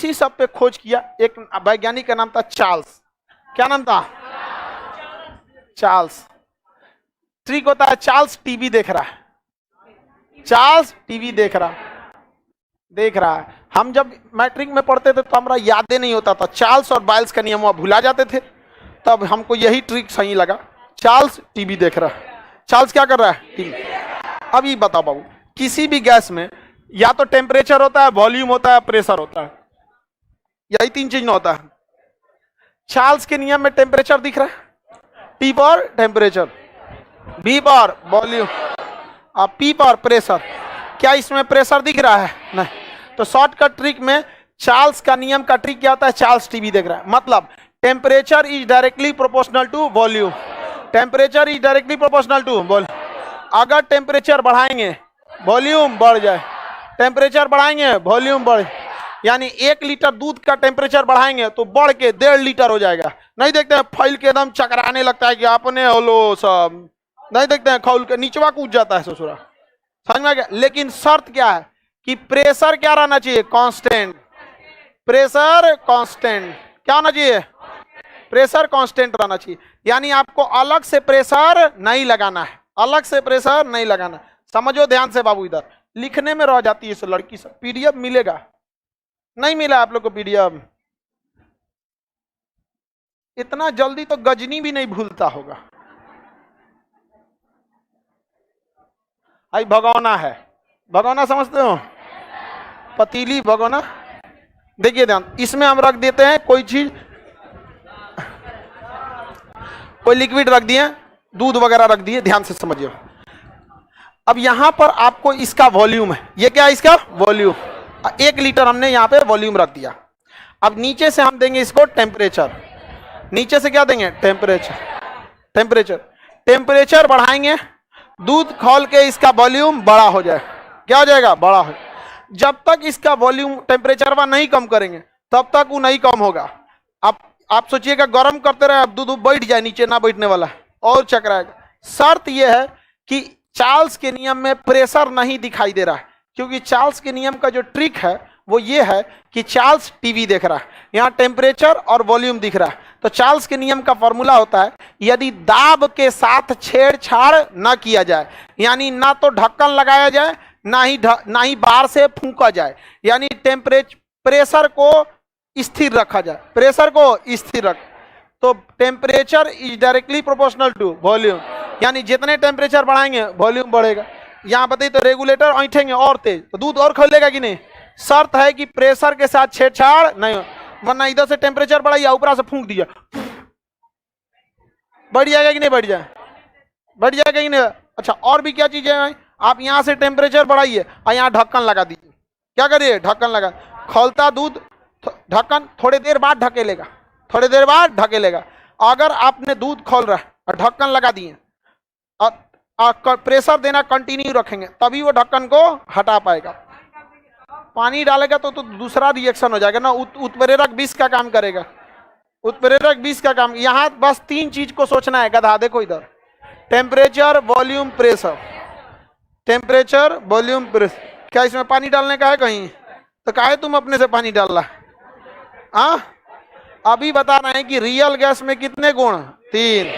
इसी सब पे खोज किया एक वैज्ञानिक का नाम था चार्ल्स। क्या नाम था? चार्ल्स। ट्रिक होता है, चार्ल्स टीवी देख रहा है, चार्ल्स टीवी देख रहा है। हम जब मैट्रिक में पढ़ते थे तो हमारा यादें नहीं होता था, चार्ल्स और बाइल्स का नियम भुला जाते थे, तब हमको यही ट्रिक सही लगा। चार्ल्स टीवी देख रहा है। चार्ल्स क्या कर रहा है? टीवी। अब ये बताओ बाबू, किसी भी गैस में या तो टेम्परेचर होता है, वॉल्यूम होता है, प्रेशर होता है, यही तीन चीज ना होता है। चार्ल्स के नियम में टेम्परेचर दिख रहा है, टी पर टेम्परेचर, बी पर वॉल्यूम और पी पर प्रेशर। क्या इसमें प्रेशर दिख रहा है? नहीं। तो शॉर्टकट ट्रिक में चार्ल्स का नियम का ट्रिक क्या होता है? चार्ल्स टीवी देख रहा है, मतलब temperature is directly proportional to volume. Temperature is directly proportional to volume. अगर टेम्परेचर बढ़ाएंगे वॉल्यूम बढ़ जाए, टेम्परेचर बढ़ाएंगे वॉल्यूम बढ़े, यानी 1 लीटर दूध का टेम्परेचर बढ़ाएंगे तो बढ़ के 1.5 लीटर हो जाएगा। नहीं देखते हैं फैल के एकदम चकराने लगता है कि आपने होलो सब, नहीं देखते हैं खौल के नीचवा कूद जाता है ससुरा, समझ में आ गया। लेकिन शर्त क्या है कि प्रेशर क्या रहना चाहिए? कांस्टेंट। प्रेशर कांस्टेंट क्या होना चाहिए? प्रेशर कांस्टेंट रहना चाहिए, यानी आपको अलग से प्रेशर नहीं लगाना है, अलग से प्रेशर नहीं लगाना। समझो ध्यान से बाबू, इधर लिखने में रह जाती है इस लड़की सब। पीडीएफ मिलेगा? नहीं मिला आप लोग को पीडीएफ? इतना जल्दी तो गजनी भी नहीं भूलता होगा। आई भगोना है, भगोना समझते हो? पतीली भगोना। देखिए ध्यान, इसमें हम रख देते हैं कोई चीज, कोई लिक्विड रख दिए, दूध वगैरह रख दिए, ध्यान से समझिए। अब यहां पर आपको इसका वॉल्यूम है, ये क्या है? इसका वॉल्यूम। 1 लीटर हमने यहां पे वॉल्यूम रख दिया। अब नीचे से हम देंगे इसको टेम्परेचर। नीचे से क्या देंगे? टेम्परेचर। टेम्परेचर टेम्परेचर बढ़ाएंगे, दूध खोल के इसका वॉल्यूम बड़ा हो जाए। क्या हो जाएगा? बड़ा हो। जब तक इसका वॉल्यूम टेम्परेचर वह नहीं कम करेंगे तब तक वो नहीं कम होगा। अब आप सोचिएगा गर्म करते रहे, अब दूध बैठ जाए, नीचे ना बैठने वाला और चकराएगा। शर्त यह है कि चार्ल्स के नियम में प्रेशर नहीं दिखाई दे रहा है, क्योंकि चार्ल्स के नियम का जो ट्रिक है वो ये है कि चार्ल्स टीवी देख रहा है, यहाँ टेम्परेचर और वॉल्यूम दिख रहा है। तो चार्ल्स के नियम का फॉर्मूला होता है, यदि दाब के साथ छेड़छाड़ न किया जाए, यानी ना तो ढक्कन लगाया जाए ना ही बाहर से फूंका जाए, यानी प्रेशर को स्थिर रखा जाए, प्रेशर को स्थिर रख। तो temperature is directly proportional to volume, यानी जितने टेम्परेचर बढ़ाएंगे वॉल्यूम बढ़ेगा। यहाँ बताइए तो रेगुलेटर ऐंठेंगे और तेज तो दूध और खोलेगा कि नहीं? शर्त है कि प्रेशर के साथ छेड़छाड़ नहीं हो, वरना इधर से टेम्परेचर बढ़ाइए ऊपर से फूंक दिया, बढ़ जाएगा कि नहीं? बढ़ जाए, बढ़ जाएगा कि नहीं? अच्छा, और भी क्या चीजें हैं? आप यहाँ से टेम्परेचर बढ़ाइए और यहाँ ढक्कन लगा दीजिए। क्या करिए? ढक्कन लगा, खोलता दूध, ढक्कन थोड़ी देर बाद ढकेलेगा, थोड़ी देर बाद ढकेलेगा। अगर आपने दूध खोल रहा है और ढक्कन लगा दिए और प्रेशर देना कंटिन्यू रखेंगे तभी वो ढक्कन को हटा पाएगा। पानी डालेगा तो दूसरा रिएक्शन हो जाएगा ना, उत्प्रेरक विष का काम करेगा, उत्प्रेरक विष का काम। यहाँ बस 3 चीज को सोचना है गधा। देखो इधर, temperature, volume, pressure. Temperature, volume, pressure. क्या इसमें पानी डालने का है कहीं? तो काहे तुम अपने से पानी डाल रहा? अभी बता रहे हैं कि रियल गैस में कितने गुण? 3,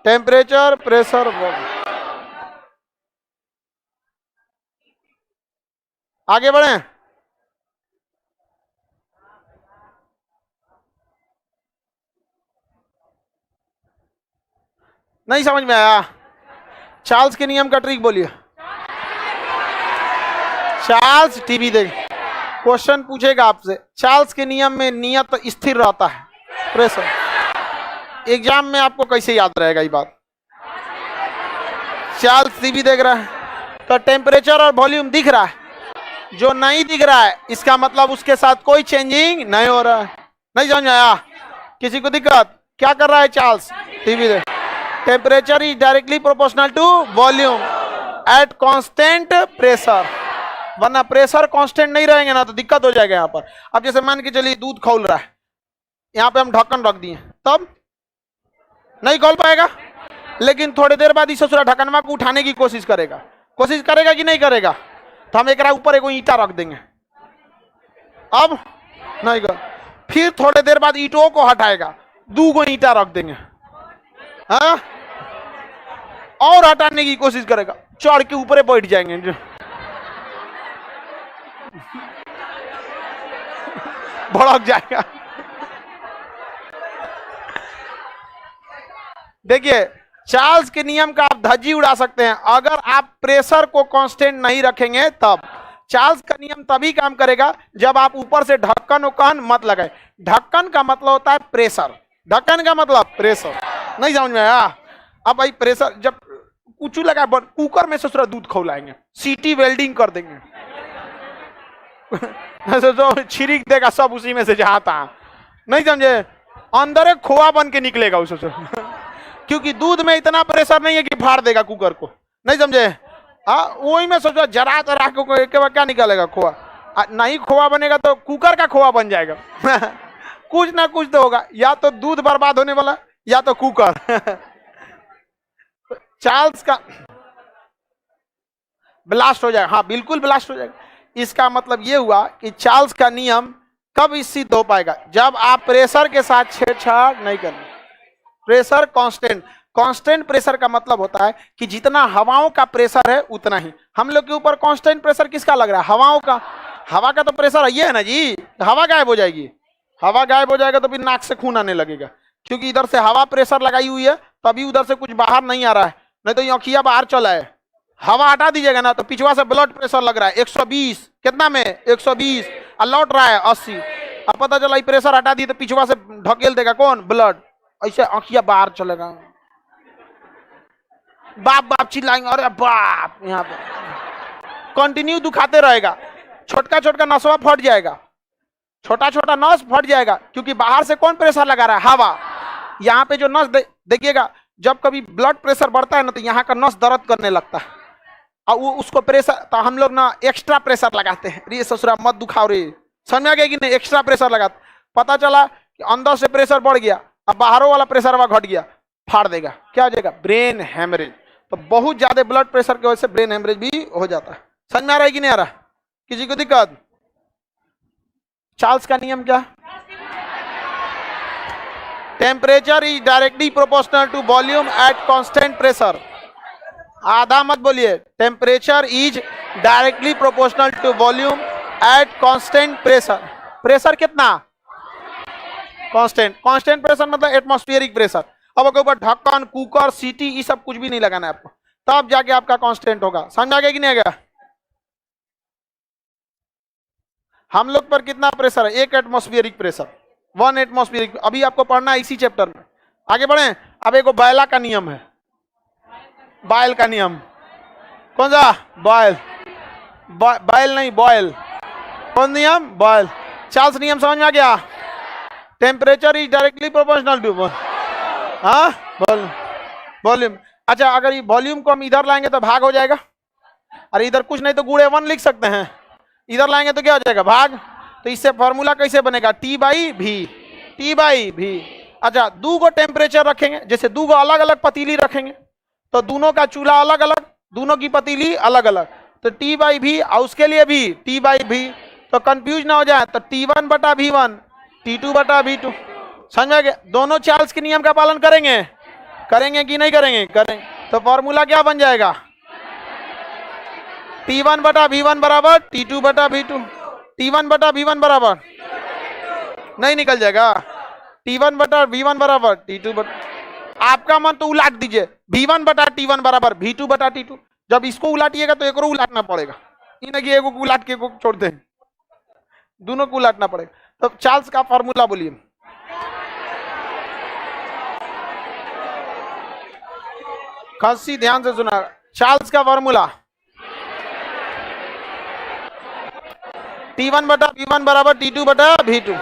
टेम्परेचर, प्रेशर, वॉल्यूम। आगे बढ़े। नहीं समझ में आया? चार्ल्स के नियम का ट्रिक बोलिए। चार्ल्स टीवी देख, क्वेश्चन पूछेगा आपसे, चार्ल्स के नियम में नियत स्थिर रहता है, प्रेशर। एग्जाम में आपको कैसे याद रहेगा ये बात? चार्ल्स टीवी देख रहा है तो टेम्परेचर और वॉल्यूम दिख रहा है, जो नहीं दिख रहा है इसका मतलब उसके साथ कोई चेंजिंग नहीं हो रहा है। नहीं समझ आया? किसी को दिक्कत? क्या कर रहा है चार्ल्स? टीवी देख। Temperature is directly proportional to volume at constant pressure, वरना प्रेशर कांस्टेंट नहीं रहेंगे ना तो दिक्कत हो जाएगा यहाँ पर। अब जैसे मान के चलिए दूध खौल रहा है, यहाँ पे हम ढक्कन रख दिए, तब नहीं खोल पाएगा, लेकिन थोड़ी देर बाद इस ढक्कनवा को उठाने की कोशिश करेगा। कोशिश करेगा कि नहीं करेगा? तो हम एक ऊपर एक ईंटा रख देंगे। अब नहीं कर, फिर थोड़े देर बाद ईंटों को हटाएगा, 2 ईंटा रख देंगे, हाँ, और हटाने की कोशिश करेगा, चढ़ के ऊपर बैठ जाएंगे, भड़क जाएगा। देखिए चार्ल्स के नियम का आप धज्जी उड़ा सकते हैं, अगर आप प्रेशर को कांस्टेंट नहीं रखेंगे तब। चार्ल्स का नियम तभी काम करेगा जब आप ऊपर से ढक्कन उक्कन मत लगाए। ढक्कन का मतलब होता है प्रेशर, ढक्कन का मतलब प्रेशर, नहीं समझ में आया? अब भाई प्रेशर जब कुछ लगा, कुकर में से दूध खौलाएंगे, सीटी वेल्डिंग कर देंगे, जो छिड़क देगा सब उसी में से जहां तहां, नहीं समझे? अंदर एक खोआ बन के निकलेगा उसे क्योंकि दूध में इतना प्रेशर नहीं है कि फाड़ देगा कुकर को, नहीं समझे? वही में सोचो जरा तरा के बाद क्या निकालेगा? खोआ। नहीं खोआ बनेगा तो कुकर का खोआ बन जाएगा कुछ ना कुछ तो होगा, या तो दूध बर्बाद होने वाला या तो कुकर चार्ल्स का ब्लास्ट हो जाएगा, हाँ बिल्कुल ब्लास्ट हो जाएगा। इसका मतलब यह हुआ कि चार्ल्स का नियम कब सिद्ध हो पाएगा? जब आप प्रेशर के साथ छेड़छाड़ नहीं करेंगे। प्रेशर कांस्टेंट, कांस्टेंट प्रेशर का मतलब होता है कि जितना हवाओं का प्रेशर है उतना ही। हम लोग के ऊपर कांस्टेंट प्रेशर किसका लग रहा है? हवाओं का। हवा का तो प्रेशर ये है ना जी, हवा गायब हो जाएगी, हवा गायब हो जाएगा तो फिर नाक से खून आने लगेगा, क्योंकि इधर से हवा प्रेशर लगाई हुई है तभी उधर से कुछ बाहर नहीं आ रहा है, नहीं तो आंखिया बाहर चला है। हवा हटा दीजिएगा ना तो पिछवा से ब्लड प्रेशर लग रहा है 120, कितना में 120, और लौट रहा है 80। अब पता चला प्रेशर हटा दी तो पिछवा से ढकेल देगा कौन? ब्लड, ऐसे आंखिया बाहर चलेगा, बाप बाप चिल्लाएंगे, अरे बाप, यहाँ पे कंटिन्यू दुखाते रहेगा, छोटका छोटका नसवा फट जाएगा, छोटा छोटा नस फट जाएगा, क्योंकि बाहर से कौन प्रेशर लगा रहा है? हवा। यहाँ पे जो नस देखिएगा, जब कभी ब्लड प्रेशर बढ़ता है ना तो यहाँ का नस दर्द करने लगता है, और वो उसको प्रेशर, तो हम लोग ना एक्स्ट्रा प्रेशर लगाते हैं, रे ससुरा मत दुखाओ रे, समझ में आ गया कि नहीं? एक्स्ट्रा प्रेशर लगाते, पता चला कि अंदर से प्रेशर बढ़ गया, अब बाहरों वाला प्रेशर घट गया, फाड़ देगा, क्या हो जाएगा? Brain haemorrhage. तो बहुत ज्यादा ब्लड प्रेशर की वजह से ब्रेन हेमरेज भी हो जाता है। समझ में आ रहा है कि नहीं आ रहा? किसी को दिक्कत? चार्ल्स का नियम क्या? Temperature is directly proportional to volume at constant pressure. आधा मत बोलिए, temperature is directly proportional to volume at constant pressure. Pressure कितना? कांस्टेंट। कांस्टेंट प्रेशर मतलब एटमॉस्फेरिक प्रेशर। अब आपके ऊपर ढक्कन, कुकर, सीटी, ये सब कुछ भी नहीं लगाना है आपको, तब जाके आपका कांस्टेंट होगा। समझ आ गया कि नहीं आ गया? हम लोग पर कितना प्रेशर है? 1 एटमॉस्फेरिक प्रेशर, 1 एटमॉस्फेरिक। अभी आपको पढ़ना है इसी चैप्टर में। आगे बढ़े। अब एक बायला का नियम है, बॉयल का नियम। कौन सा? बॉयल, बॉयल नहीं, बॉयल। कौन नियम? बॉयल। चार्ल्स नियम समझ में आ गया? Temperature is directly proportional to volume. अच्छा, अगर ये वॉल्यूम को हम इधर लाएंगे तो भाग हो जाएगा, अरे इधर कुछ नहीं तो गुणे 1 लिख सकते हैं, इधर लाएंगे तो क्या हो जाएगा? भाग। तो इससे फॉर्मूला कैसे बनेगा? T बाई भी, T बाई भी। अच्छा, 2 गो टेम्परेचर रखेंगे, जैसे 2 गो अलग अलग पतीली रखेंगे तो दोनों का चूल्हा अलग अलग, दोनों की पतीली अलग अलग, तो T बाई भी, और उसके लिए भी T बाई भी। तो कंफ्यूज ना हो जाए तो T1 बटा V1, T2 बटा V2। समझ में आ गया? दोनों चार्ल्स के नियम का पालन करेंगे, करेंगे कि नहीं करेंगे? करेंगे। तो फॉर्मूला क्या बन जाएगा? T1 बटा V1 बराबर T2 बटा V2। T1 बटा V1 बराबर नहीं निकल जाएगा? T1 बटा V1 बराबर T2 बटा, आपका मन तो उलाट दीजिए, V1 बटा T1 बराबर V2 बटा T2। जब इसको उलाटिएगा तो एक और उलाटना पड़ेगा, नहीं कि एगो उलाट के एगो छोड़ दें, दोनों को उलाटना पड़ेगा। तो चार्ल्स का फॉर्मूला बोलिए। खासी ध्यान से सुना, चार्ल्स का फॉर्मूला T1 बटा V1 बराबर T2 बटा V2,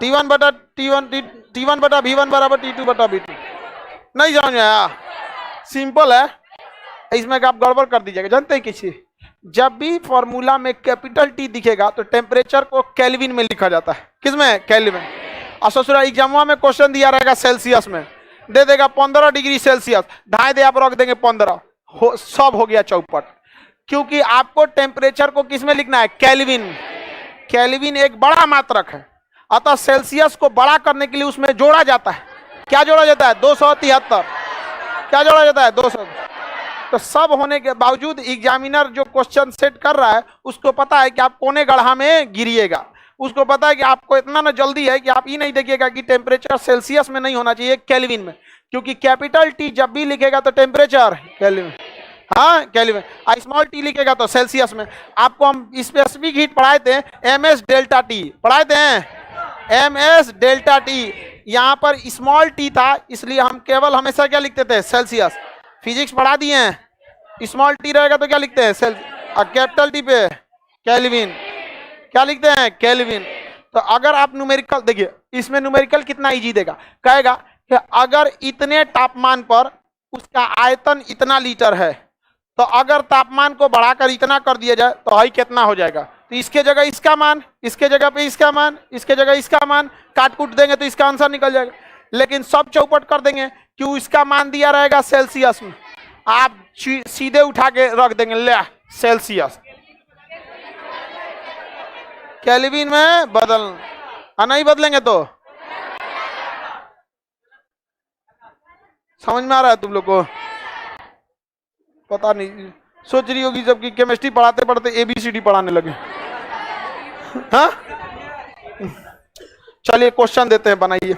T1 बटा T1 बटा V1 बराबर T2 बटा V2। नहीं समझ में आया? सिंपल है, इसमें आप गड़बड़ कर दीजिएगा। जानते हैं किसी, जब भी फॉर्मूला में कैपिटल T दिखेगा तो टेम्परेचर को केल्विन में लिखा जाता है। किसमें? केल्विन। और ससुरा एग्जाम में क्वेश्चन दिया रहेगा सेल्सियस में, दे देगा 15 डिग्री सेल्सियस, ढाई दे आप रख देंगे 15, सब हो गया चौपट। क्योंकि आपको टेम्परेचर को किस में लिखना है? केल्विन। केल्विन एक बड़ा मात्रक है। अतः सेल्सियस को बड़ा करने के लिए उसमें जोड़ा जाता है। क्या जोड़ा जाता है? 273। क्या जोड़ा जाता है? 200। तो सब होने के बावजूद एग्जामिनर जो क्वेश्चन सेट कर रहा है उसको पता है कि आप कोने गढ़ा में गिरिएगा, उसको पता है कि आपको इतना ना जल्दी है कि आप ये नहीं देखिएगा कि टेम्परेचर सेल्सियस में नहीं होना चाहिए, केल्विन में, क्योंकि कैपिटल टी जब भी लिखेगा तो टेम्परेचर केल्विन, हाँ केल्विन, स्मॉल टी लिखेगा तो सेल्सियस में। आपको हम स्पेसिफिक हीट पढ़ाए थे, एमएस डेल्टा टी पढ़ाए थे, एमएस डेल्टा टी। यहाँ पर स्मॉल टी था इसलिए हम केवल हमेशा क्या लिखते थे? सेल्सियस। फिजिक्स पढ़ा दिए हैं, स्मॉल टी रहेगा तो क्या लिखते हैं? सेल्सियस। कैपिटल टी पे केल्विन, क्या लिखते हैं? केल्विन। तो अगर आप न्यूमेरिकल देखिए, इसमें न्यूमेरिकल कितना इजी देगा, कहेगा कि अगर इतने तापमान पर उसका आयतन इतना लीटर है, तो अगर तापमान को बढ़ाकर इतना कर दिया जाए तो हाई कितना हो जाएगा? तो इसके जगह इसका मान, इसके जगह पे इसका मान, इसके जगह इसका मान काट कूट देंगे तो इसका आंसर निकल जाएगा। लेकिन सब चौपट कर देंगे, क्यों? इसका मान दिया रहेगा सेल्सियस में, आप सीधे उठा के रख देंगे, ले सेल्सियस, केल्विन में बदल, नहीं बदलेंगे तो समझ में आ रहा है तुम लोग को? पता नहीं, सोच रही होगी जबकि केमिस्ट्री पढ़ाते पढ़ाते एबीसीडी पढ़ाने लगे। हाँ, चलिए क्वेश्चन देते हैं, बनाइए।